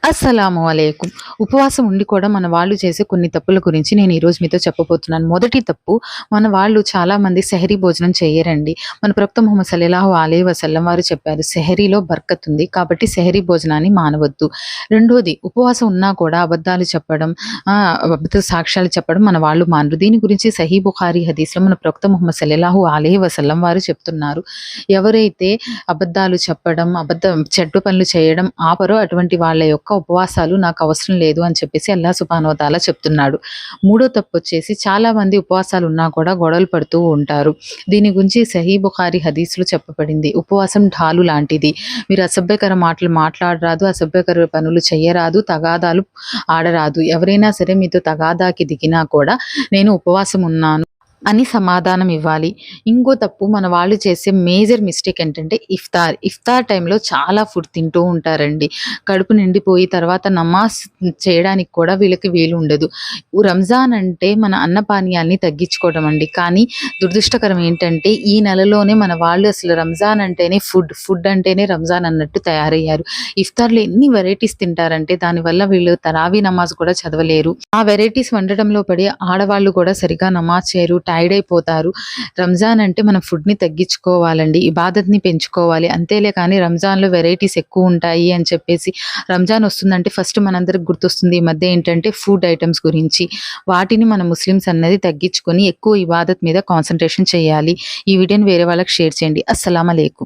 అస్సలాము అలైకుం. ఉపవాసం ఉండి కూడా మన వాళ్ళు చేసే కొన్ని తప్పుల గురించి నేను ఈరోజు మీతో చెప్పబోతున్నాను. మొదటి తప్పు, మన వాళ్ళు చాలామంది సెహరీ భోజనం చెయ్యరండి. మన ప్రవక్త ముహమ్మద్ సల్లల్లాహు అలైహి వసల్లం వారు చెప్పారు, సెహరీలో బర్కత్ ఉంది కాబట్టి సెహరీ భోజనాన్ని మానవద్దు. రెండోది, ఉపవాసం ఉన్నా కూడా అబద్ధాలు చెప్పడం, అబద్ధ సాక్ష్యాలు చెప్పడం మన వాళ్ళు మానరు. దీని గురించి సహీ బుఖారీ హదీస్‌లో మన ప్రవక్త ముహమ్మద్ సల్లల్లాహు అలైహి వసల్లం వారు చెప్తున్నారు, ఎవరైతే అబద్ధాలు చెప్పడం, చెడ్డ పనులు చేయడం ఆపరో అటువంటి వాళ్ళ యొక్క ఉపవాసాలు నాకు అవసరం లేదు అని చెప్పేసి అల్లాహ్ సుబ్హానహు వ తఆలా చెప్తున్నాడు. మూడో తప్పొచ్చేసి, చాలా మంది ఉపవాసాలు ఉన్నా కూడా గొడవలు పడుతూ ఉంటారు. దీని గురించి సహీ బుఖారీ హదీస్‌లో చెప్పబడింది, ఉపవాసం ఢాలు లాంటిది. మీరు అసభ్యకర మాటలు మాట్లాడరాదు, అసభ్యకర పనులు చెయ్యరాదు, తగాదాలు ఆడరాదు. ఎవరైనా సరే మీతో తగాదాకి దిగినా కూడా నేను ఉపవాసం ఉన్నాను అని సమాధానం ఇవ్వాలి. ఇంకో తప్పు, మన వాళ్ళు చేసే మేజర్ మిస్టేక్ ఏంటంటే ఇఫ్తార్ టైంలో చాలా ఫుడ్ తింటూ ఉంటారండి. కడుపు నిండిపోయి తర్వాత నమాజ్ చేయడానికి కూడా వీళ్ళకి వీలు ఉండదు. రంజాన్ అంటే మన అన్నపానీయాల్ని తగ్గించుకోవడం అండి. కానీ దురదృష్టకరం ఏంటంటే ఈ నెలలోనే మన వాళ్ళు అసలు రంజాన్ అంటేనే ఫుడ్ అంటేనే రంజాన్ అన్నట్టు తయారయ్యారు. ఇఫ్తార్లో ఎన్ని వెరైటీస్ తింటారంటే దానివల్ల వీళ్ళు తరావీ నమాజ్ కూడా చదవలేరు. ఆ వెరైటీస్ వండడంలో పడి ఆడవాళ్ళు కూడా సరిగా నమాజ్ చేయరు, టైర్డ్ అయిపోతారు. రంజాన్ అంటే మనం ఫుడ్ని తగ్గించుకోవాలండి, ఇబాదత్ని పెంచుకోవాలి. అంతేలే కానీ రంజాన్లో వెరైటీస్ ఎక్కువ ఉంటాయి అని చెప్పేసి, రంజాన్ వస్తుందంటే ఫస్ట్ మనందరికి గుర్తొస్తుంది ఈ మధ్య ఏంటంటే ఫుడ్ ఐటమ్స్ గురించి. వాటిని మన ముస్లిమ్స్ అన్నది తగ్గించుకొని ఎక్కువ ఇబాదత్ మీద కాన్సన్ట్రేషన్ చేయాలి. ఈ వీడియోని వేరే వాళ్ళకి షేర్ చేయండి. అస్సలాము అలైకుం.